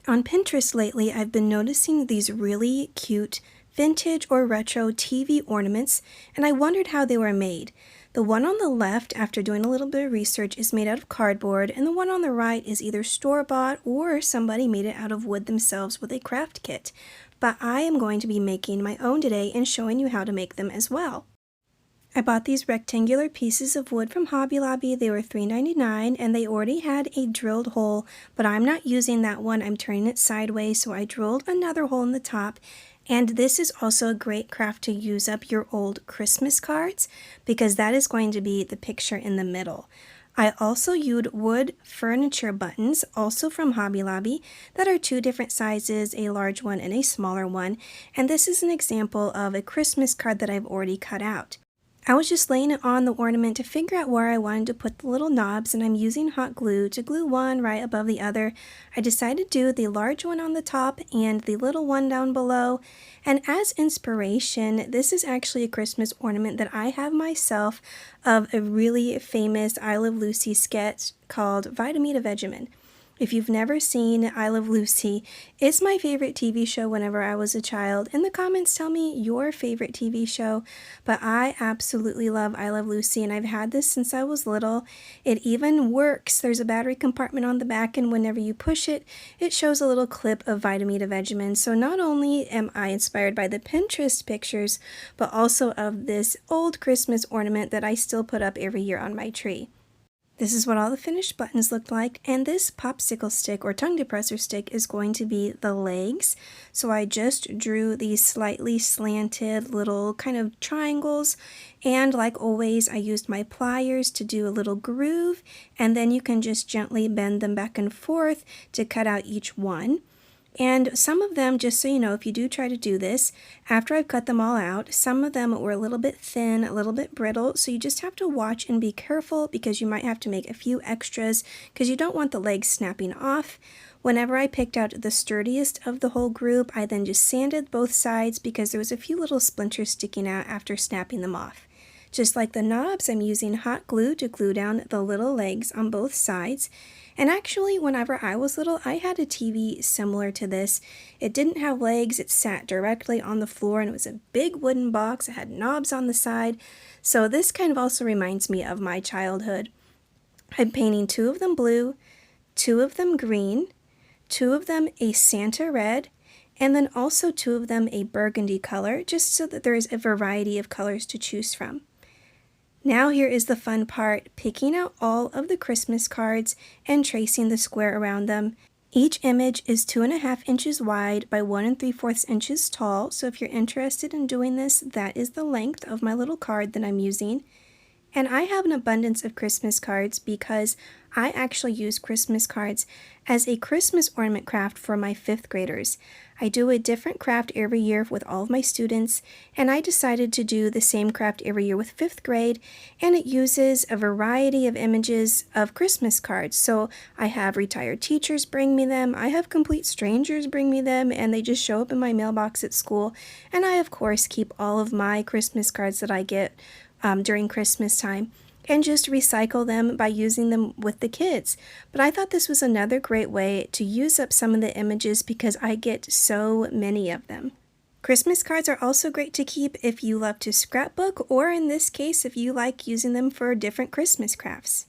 On Pinterest lately, I've been noticing these really cute vintage or retro TV ornaments, and I wondered how they were made. The one on the left, after doing a little bit of research, is made out of cardboard, and the one on the right is either store-bought or somebody made it out of wood themselves with a craft kit. But I am going to be making my own today and showing you how to make them as well. I bought these rectangular pieces of wood from Hobby Lobby. They were $3.99 and they already had a drilled hole, but I'm not using that one. I'm turning it sideways, so I drilled another hole in the top. And this is also a great craft to use up your old Christmas cards because that is going to be the picture in the middle. I also used wood furniture buttons, also from Hobby Lobby, that are two different sizes, a large one and a smaller one. And this is an example of a Christmas card that I've already cut out. I was just laying it on the ornament to figure out where I wanted to put the little knobs, and I'm using hot glue to glue one right above the other. I decided to do the large one on the top and the little one down below. And as inspiration, this is actually a Christmas ornament that I have myself of a really famous I Love Lucy sketch called Vitamin Vegemin. If you've never seen I Love Lucy, it's my favorite TV show whenever I was a child. In the comments, tell me your favorite TV show, but I absolutely love I Love Lucy, and I've had this since I was little. It even works. There's a battery compartment on the back, and whenever you push it, it shows a little clip of Vitamin Vegemin. So not only am I inspired by the Pinterest pictures, but also of this old Christmas ornament that I still put up every year on my tree. This is what all the finished buttons look like, and this popsicle stick or tongue depressor stick is going to be the legs. So I just drew these slightly slanted little kind of triangles, and like always I used my pliers to do a little groove, and then you can just gently bend them back and forth to cut out each one. And some of them, just so you know, if you do try to do this, after I've cut them all out, some of them were a little bit thin, a little bit brittle, so you just have to watch and be careful because you might have to make a few extras because you don't want the legs snapping off. Whenever I picked out the sturdiest of the whole group, I then just sanded both sides because there was a few little splinters sticking out after snapping them off. Just like the knobs, I'm using hot glue to glue down the little legs on both sides. And actually, whenever I was little, I had a TV similar to this. It didn't have legs, it sat directly on the floor, and it was a big wooden box. It had knobs on the side. So this kind of also reminds me of my childhood. I'm painting two of them blue, two of them green, two of them a Santa red, and then also two of them a burgundy color, just so that there is a variety of colors to choose from. Now here is the fun part, picking out all of the Christmas cards and tracing the square around them. Each image is 2.5 inches wide by 1 3/4 inches tall, so if you're interested in doing this, that is the length of my little card that I'm using. And I have an abundance of Christmas cards because I actually use Christmas cards as a Christmas ornament craft for my 5th graders. I do a different craft every year with all of my students, and I decided to do the same craft every year with 5th grade, and it uses a variety of images of Christmas cards. So I have retired teachers bring me them, I have complete strangers bring me them, and they just show up in my mailbox at school. And I, of course, keep all of my Christmas cards that I get during Christmas time and just recycle them by using them with the kids. But I thought this was another great way to use up some of the images because I get so many of them. Christmas cards are also great to keep if you love to scrapbook, or in this case, if you like using them for different Christmas crafts.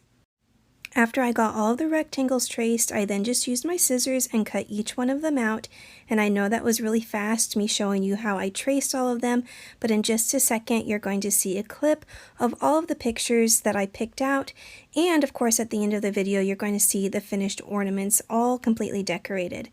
After I got all the rectangles traced, I then just used my scissors and cut each one of them out. And I know that was really fast, me showing you how I traced all of them, but in just a second you're going to see a clip of all of the pictures that I picked out. And of course at the end of the video you're going to see the finished ornaments all completely decorated.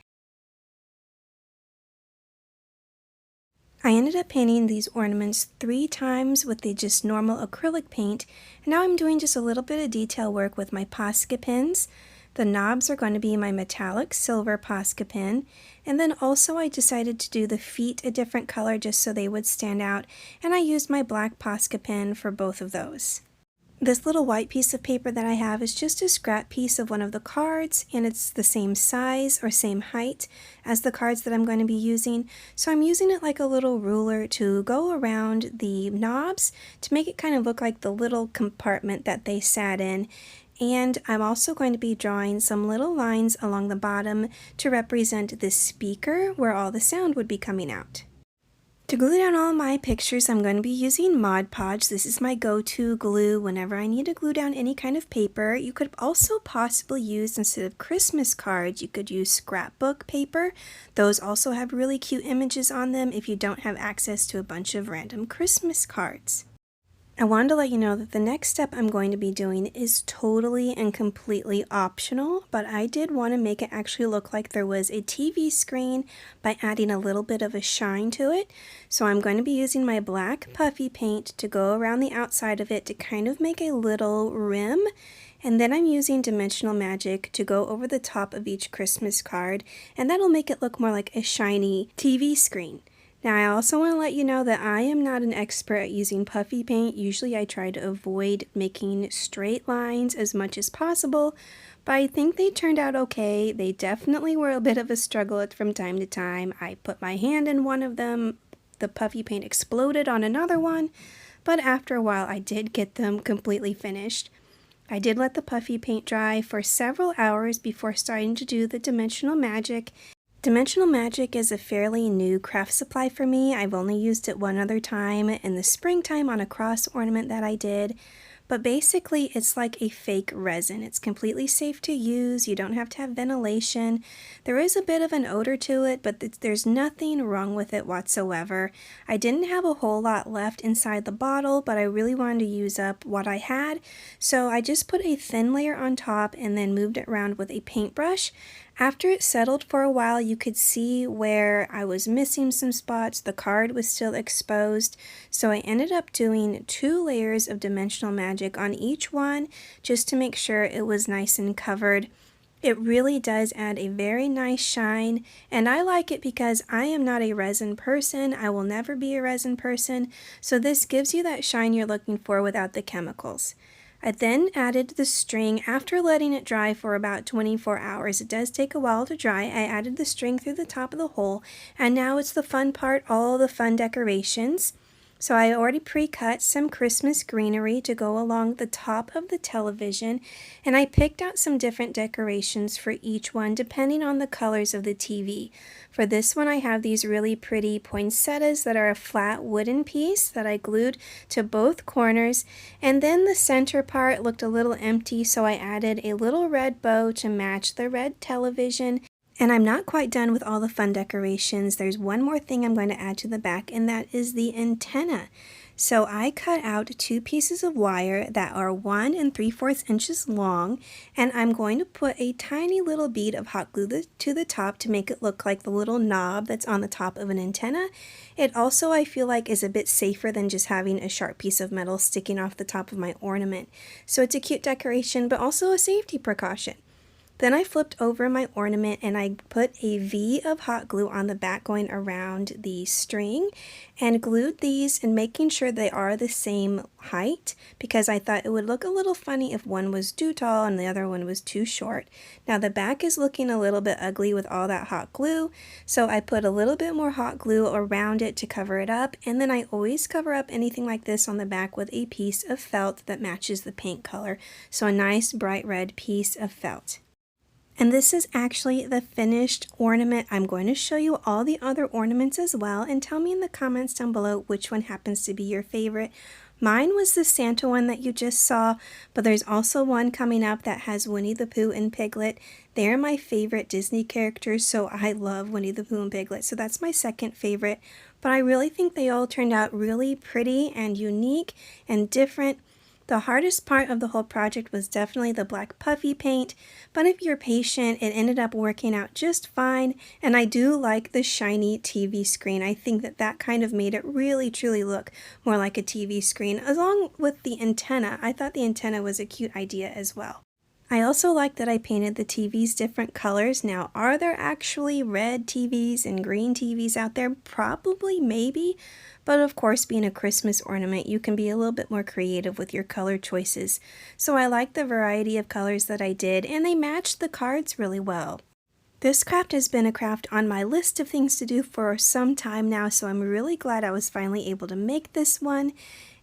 I ended up painting these ornaments 3 times with the just normal acrylic paint, and now I'm doing just a little bit of detail work with my POSCA pens. The knobs are going to be my metallic silver POSCA pen, and then also I decided to do the feet a different color just so they would stand out, and I used my black POSCA pen for both of those. This little white piece of paper that I have is just a scrap piece of one of the cards, and it's the same size or same height as the cards that I'm going to be using. So I'm using it like a little ruler to go around the knobs to make it kind of look like the little compartment that they sat in. And I'm also going to be drawing some little lines along the bottom to represent the speaker where all the sound would be coming out. To glue down all my pictures, I'm going to be using Mod Podge. This is my go-to glue whenever I need to glue down any kind of paper. You could also possibly use, instead of Christmas cards, you could use scrapbook paper. Those also have really cute images on them if you don't have access to a bunch of random Christmas cards. I wanted to let you know that the next step I'm going to be doing is totally and completely optional, but I did want to make it actually look like there was a TV screen by adding a little bit of a shine to it. So I'm going to be using my black puffy paint to go around the outside of it to kind of make a little rim. And then I'm using Dimensional Magic to go over the top of each Christmas card, and that'll make it look more like a shiny TV screen. Now I also want to let you know that I am not an expert at using puffy paint. Usually I try to avoid making straight lines as much as possible, but I think they turned out okay. They definitely were a bit of a struggle from time to time. I put my hand in one of them, the puffy paint exploded on another one, but after a while I did get them completely finished. I did let the puffy paint dry for several hours before starting to do the Dimensional Magic. Dimensional Magic is a fairly new craft supply for me. I've only used it one other time in the springtime on a cross ornament that I did. But basically it's like a fake resin. It's completely safe to use. You don't have to have ventilation. There is a bit of an odor to it, but there's nothing wrong with it whatsoever. I didn't have a whole lot left inside the bottle, but I really wanted to use up what I had. So I just put a thin layer on top and then moved it around with a paintbrush. After it settled for a while, you could see where I was missing some spots. The card was still exposed, so I ended up doing 2 layers of Dimensional Magic on each one just to make sure it was nice and covered. It really does add a very nice shine, and I like it because I am not a resin person. I will never be a resin person, so this gives you that shine you're looking for without the chemicals. I then added the string after letting it dry for about 24 hours. It does take a while to dry. I added the string through the top of the hole, and now it's the fun part, all the fun decorations. So I already pre-cut some Christmas greenery to go along the top of the television, and I picked out some different decorations for each one depending on the colors of the TV. For this one I have these really pretty poinsettias that are a flat wooden piece that I glued to both corners, and then the center part looked a little empty, so I added a little red bow to match the red television. And I'm not quite done with all the fun decorations. There's one more thing I'm going to add to the back, and that is the antenna. So I cut out 2 pieces of wire that are 1 3/4 inches long, and I'm going to put a tiny little bead of hot glue to the top to make it look like the little knob that's on the top of an antenna. It also, I feel like, is a bit safer than just having a sharp piece of metal sticking off the top of my ornament. So it's a cute decoration, but also a safety precaution. Then I flipped over my ornament and I put a V of hot glue on the back going around the string and glued these and making sure they are the same height because I thought it would look a little funny if one was too tall and the other one was too short. Now the back is looking a little bit ugly with all that hot glue, so I put a little bit more hot glue around it to cover it up, and then I always cover up anything like this on the back with a piece of felt that matches the paint color, so a nice bright red piece of felt. And this is actually the finished ornament. I'm going to show you all the other ornaments as well, and tell me in the comments down below which one happens to be your favorite. Mine was the Santa one that you just saw, but there's also one coming up that has Winnie the Pooh and Piglet. They're my favorite Disney characters, so I love Winnie the Pooh and Piglet, so that's my second favorite. But I really think they all turned out really pretty and unique and different. The hardest part of the whole project was definitely the black puffy paint, but if you're patient, it ended up working out just fine, and I do like the shiny TV screen. I think that that kind of made it really truly look more like a TV screen, along with the antenna. I thought the antenna was a cute idea as well. I also like that I painted the TVs different colors. Now, are there actually red TVs and green TVs out there? Probably, maybe. But of course, being a Christmas ornament, you can be a little bit more creative with your color choices. So I like the variety of colors that I did, and they matched the cards really well. This craft has been a craft on my list of things to do for some time now, so I'm really glad I was finally able to make this one.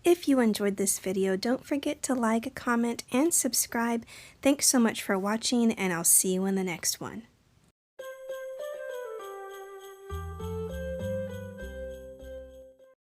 If you enjoyed this video, don't forget to like, comment, and subscribe. Thanks so much for watching, and I'll see you in the next one.